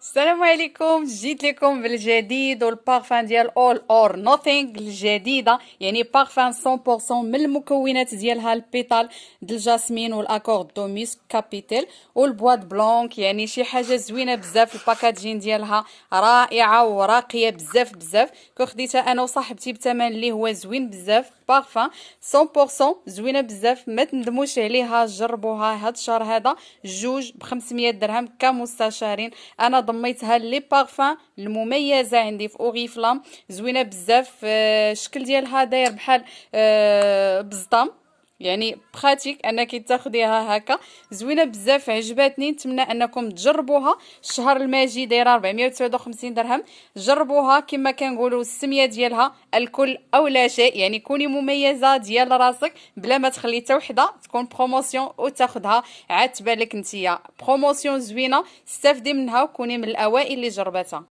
السلام عليكم، جيت لكم بالجديد والبارفان ديال اول اور نوثينغ الجديده، يعني بارفان 100% من المكونات ديالها البيتال ديال الجاسمين والاكور دو ميسك كابيتال والبواد بلونك. يعني شي حاجه زوينه بزاف، الباكاجين ديالها رائعه وراقيه بزاف بزاف. كو خديتها انا وصاحبتي بثمن اللي هو زوين بزاف، بارفان 100% زوينه بزاف، ما تندموش عليها. جربوها هاد الشهر هذا جوج ب 500 درهم كمستشارين. انا ضميتها لي بارفان المميزه عندي في اوريفلام، زوينه بزاف. الشكل ديالها داير بحال بزطام، يعني براتيك انك تاخديها هكا، زوينه بزاف عجباتني. نتمنى انكم تجربوها. الشهر الماجي دايره 459 درهم. جربوها كما كنقولوا، السميه ديالها الكل او لا شيء، يعني كوني مميزه ديال راسك بلا ما تخلي حتى وحده تكون بروموسيون وتاخدها عاد تبان لك نتيا بروموسيون زوينه. استافدي منها وكوني من الاوائل اللي جربتها.